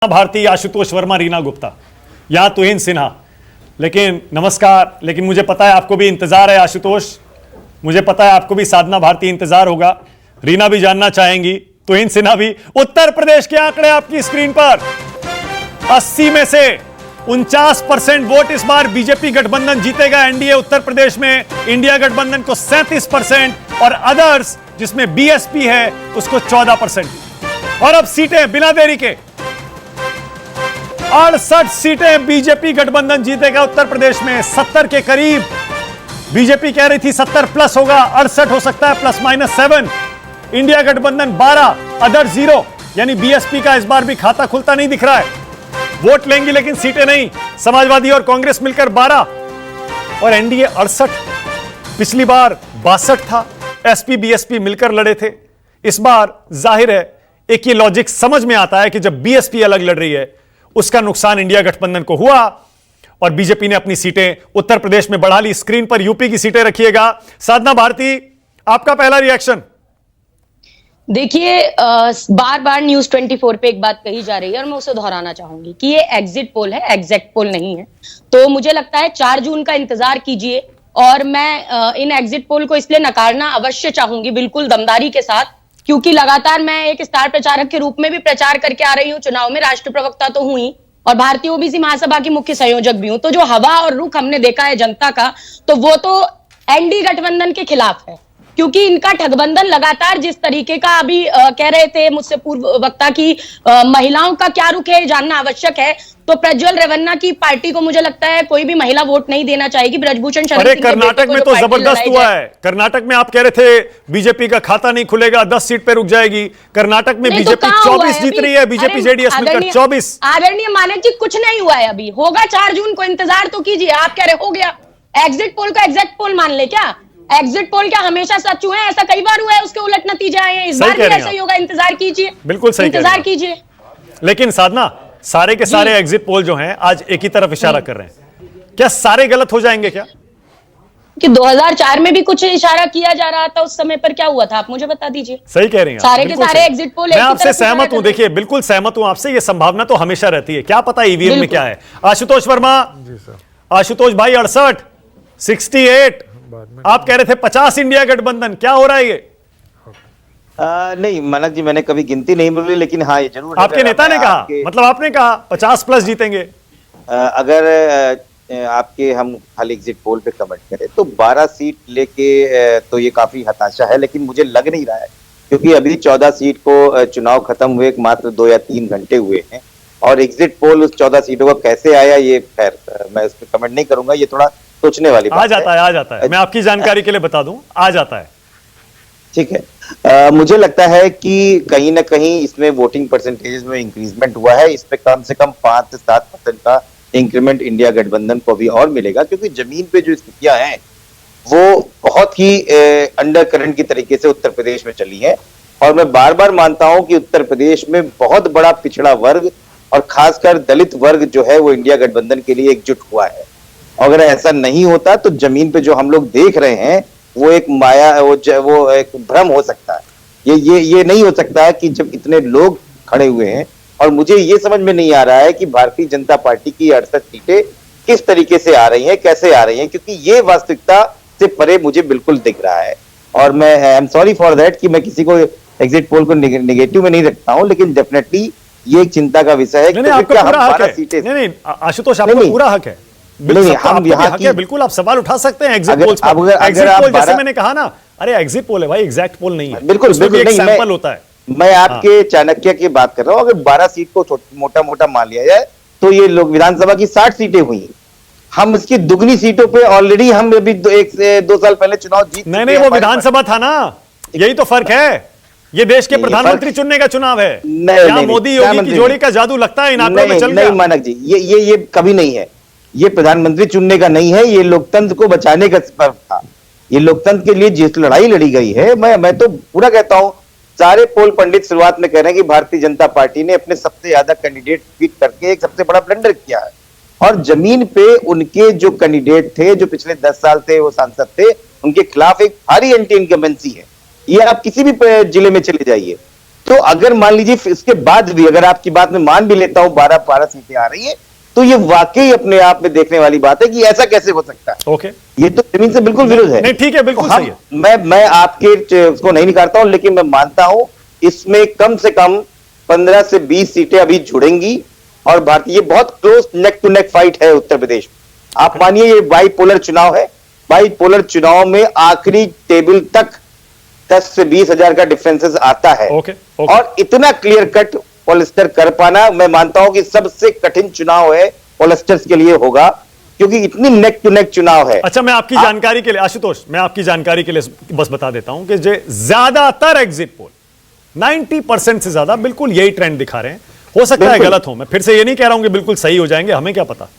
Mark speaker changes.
Speaker 1: भारती, आशुतोष वर्मा, रीना गुप्ता, यहाँ तुहिन सिन्हा। लेकिन नमस्कार, लेकिन मुझे पता है आपको भी इंतजार है आशुतोष, मुझे पता है आपको भी साधना भारती इंतजार होगा, रीना भी जानना चाहेंगी, तुहिन सिन्हा भी। उत्तर प्रदेश के आंकड़े आपकी स्क्रीन पर। 80 में से 49% वोट इस बार बीजेपी गठबंधन जीतेगा। एनडीए उत्तर प्रदेश में इंडिया गठबंधन को 37% और अदर्स जिसमें बीएसपी है उसको 14%। और अब सीटें बिना देरी के 68 सीटें बीजेपी गठबंधन जीतेगा उत्तर प्रदेश में। 70 के करीब बीजेपी कह रही थी 70 प्लस होगा, 68 हो सकता है प्लस माइनस 7। इंडिया गठबंधन 12, अदर 0, यानी बीएसपी का इस बार भी खाता खुलता नहीं दिख रहा है। वोट लेंगी लेकिन सीटें नहीं। समाजवादी और कांग्रेस मिलकर 12 और एनडीए 68। पिछली बार 62 था, एसपी बीएसपी मिलकर लड़े थे। इस बार जाहिर है एक ये लॉजिक समझ में आता है कि जब बीएसपी अलग लड़ रही है उसका नुकसान इंडिया गठबंधन को हुआ और बीजेपी ने अपनी सीटें उत्तर प्रदेश में बढ़ा ली। स्क्रीन पर यूपी की सीटें रखिएगा। साधना भारती, आपका पहला रिएक्शन।
Speaker 2: देखिए, बार बार न्यूज 24 पे एक बात कही जा रही है और मैं उसे दोहराना चाहूंगी कि ये एग्जिट पोल है, एग्जैक्ट पोल नहीं है। तो मुझे लगता है 4 जून का इंतजार कीजिए। और मैं इन एग्जिट पोल को इसलिए नकारना अवश्य चाहूंगी, बिल्कुल दमदारी के साथ, क्योंकि लगातार मैं एक स्टार प्रचारक के रूप में भी प्रचार करके आ रही हूँ। चुनाव में राष्ट्र प्रवक्ता तो हुई और भारतीय ओबीसी महासभा की मुख्य संयोजक भी हूं। तो जो हवा और रुख हमने देखा है जनता का, तो वो तो एनडी गठबंधन के खिलाफ है, क्योंकि इनका ठगबंधन लगातार जिस तरीके का अभी कह रहे थे मुझसे पूर्व वक्ता की महिलाओं का क्या रुख है जानना आवश्यक है। तो प्रज्वल रेवन्ना की पार्टी को मुझे लगता है कोई भी महिला वोट नहीं देना चाहेगी। ब्रजभूषण शरण
Speaker 1: अरे कर्नाटक में तो जबरदस्त हुआ है। कर्नाटक में आप कह रहे थे बीजेपी का खाता नहीं खुलेगा, 10 सीट पे रुक जाएगी। कर्नाटक में बीजेपी 24 जीत रही है, बीजेपी जेडीएस मिलकर 24।
Speaker 2: आदरणीय मानक जी, कुछ नहीं हुआ है, अभी होगा। 4 जून को इंतजार तो कीजिए। आप कह रहे हो गया, एग्जिट पोल का एग्जैक्ट पोल मान ले क्या? एग्जिट पोल क्या हमेशा सच हुए हैं? ऐसा कई बार हुआ है, उसके उलट नतीजे आए हैं। इस बार भी ऐसा ही होगा, इंतजार कीजिए।
Speaker 1: बिल्कुल सही,
Speaker 2: इंतजार कीजिए।
Speaker 1: लेकिन साधना, सारे के सारे एग्जिट पोल जो हैं आज एक ही तरफ इशारा कर रहे हैं। क्या सारे गलत हो जाएंगे क्या?
Speaker 2: कि 2004 में भी कुछ इशारा किया जा रहा था, उस समय पर क्या हुआ था आप मुझे बता दीजिए।
Speaker 1: सही कह रही हैं,
Speaker 2: सारे के सारे एग्जिट पोल।
Speaker 1: मैं आपसे सहमत हूं, देखिए बिल्कुल सहमत हूं आपसे। ये संभावना तो हमेशा रहती है, क्या पता ईवीएम में क्या है। आशुतोष वर्मा जी सर। आशुतोष भाई 68, 68, आप कह रहे थे 50 इंडिया गठबंधन, क्या हो रहा है ये?
Speaker 3: नहीं मानक जी, मैंने कभी गिनती नहीं बोली, लेकिन हाँ ये जरूर
Speaker 1: आपके नेता ने कहा, मतलब आपने कहा 50 प्लस जीतेंगे।
Speaker 3: अगर आपके हम खाली एग्जिट पोल पे कमेंट करें तो 12 सीट लेके तो ये काफी हताशा है, लेकिन मुझे लग नहीं रहा है, क्योंकि अभी 14 सीट को चुनाव खत्म हुए मात्र 2 या 3 घंटे हुए हैं। और एग्जिट पोल उस 14 सीटों का कैसे आया, ये खैर मैं इस पर कमेंट नहीं करूंगा, ये थोड़ा सोचने वाली बात
Speaker 1: आ जाता है। मैं आपकी जानकारी के लिए बता दूं, आ जाता है।
Speaker 3: ठीक है। मुझे लगता है कि कहीं ना कहीं इसमें वोटिंग परसेंटेज में इंक्रीजमेंट हुआ है। इस पे कम से कम 5 से 7% का इंक्रीमेंट इंडिया गठबंधन को भी और मिलेगा, क्योंकि जमीन पे जो स्थितियां हैं वो बहुत ही अंडर करंट की तरीके से उत्तर प्रदेश में चली है। और मैं बार बार मानता हूं कि उत्तर प्रदेश में बहुत बड़ा पिछड़ा वर्ग और खासकर दलित वर्ग जो है वो इंडिया गठबंधन के लिए एकजुट हुआ है। अगर ऐसा नहीं होता तो जमीन पे जो हम लोग देख रहे हैं वो एक माया, वो एक भ्रम हो सकता है। ये नहीं हो सकता है कि जब इतने लोग खड़े हुए हैं। और मुझे ये समझ में नहीं आ रहा है कि भारतीय जनता पार्टी की 68 सीटें किस तरीके से आ रही हैं, कैसे आ रही हैं, क्योंकि ये वास्तविकता से परे मुझे बिल्कुल दिख रहा है। और मैं I am sorry for that कि मैं किसी को एग्जिट पोल को निगेटिव में नहीं रखता हूं, लेकिन डेफिनेटली ये एक चिंता का विषय है।
Speaker 1: नहीं, आशुतोष आपका पूरा हक है।
Speaker 3: नहीं, हम यहाँ की
Speaker 1: बिल्कुल आप सवाल उठा सकते हैं एग्जिट पोल पर। एग्जिट पोल जैसे मैंने कहा ना, अरे एग्जिट पोल है भाई, एग्जैक्ट पोल नहीं है।
Speaker 3: बिल्कुल बिल्कुल नहीं,
Speaker 1: सैंपल होता है।
Speaker 3: मैं आपके चाणक्य की बात कर रहा हूं। अगर 12 सीट को मोटा मोटा मान लिया जाए तो ये लोग विधानसभा की 60 सीटें हुई। हम इसकी दुगनी सीटों पे ऑलरेडी हम अभी 1 से 2 साल पहले चुनाव जीत।
Speaker 1: नहीं, वो विधानसभा था ना, यही तो फर्क है। ये देश के प्रधानमंत्री चुनने का चुनाव है। क्या मोदी योगी की जोड़ी का जादू लगता है इन आंकड़ों में चल गया?
Speaker 3: नहीं मानक जी, ये कभी नहीं है। ये प्रधानमंत्री चुनने का नहीं है, ये लोकतंत्र को बचाने का पर्व था। ये लोकतंत्र के लिए जिस लड़ाई लड़ी गई है, मैं तो पूरा कहता हूं, सारे पोल पंडित शुरुआत में कह रहे हैं कि भारतीय जनता पार्टी ने अपने सबसे ज्यादा कैंडिडेट पिक करके एक सबसे बड़ा ब्लंडर किया है। और जमीन पे उनके जो कैंडिडेट थे, जो पिछले 10 साल से वो सांसद थे, उनके खिलाफ एक भारी एंटी इनकम्बेंसी है। ये आप किसी भी जिले में चले जाइए, तो अगर मान लीजिए इसके बाद भी अगर आपकी बात में मान भी लेता हूं 12 सीटें आ रही है, तो ये वाकई अपने आप में देखने वाली बात है कि ऐसा कैसे हो सकता है।
Speaker 1: ओके,
Speaker 3: ये तो जमीन से बिल्कुल विरुद्ध है।
Speaker 1: नहीं ठीक है, बिल्कुल
Speaker 3: तो
Speaker 1: सही है।
Speaker 3: मैं आपके उसको नहीं निकालता हूं, लेकिन मैं मानता हूं इसमें कम से कम 15 से 20 सीटें अभी जुड़ेंगी और भारतीय, ये बहुत close neck to neck fight है उत्तर प्रदेश में। आप मानिए ये बाईपोलर चुनाव है, बाईपोलर चुनाव में आखिरी टेबल तक 10 से 20 हजार का डिफरेंसेस आता है।
Speaker 1: ओके।
Speaker 3: और इतना क्लियर कट पॉलिस्टर कर पाना, मैं मानता हूं कि सबसे कठिन चुनाव है पॉलिस्टर्स के लिए होगा, क्योंकि इतनी नेक टू नेक चुनाव है।
Speaker 1: अच्छा, मैं आपकी जानकारी के लिए आशुतोष, मैं आपकी जानकारी के लिए बस बता देता हूं कि जो ज्यादातर एग्जिट पोल 90% से ज्यादा बिल्कुल यही ट्रेंड दिखा रहे हैं। हो सकता है गलत हो, मैं फिर से ये नहीं कह रहा हूं कि बिल्कुल सही हो जाएंगे, हमें क्या पता।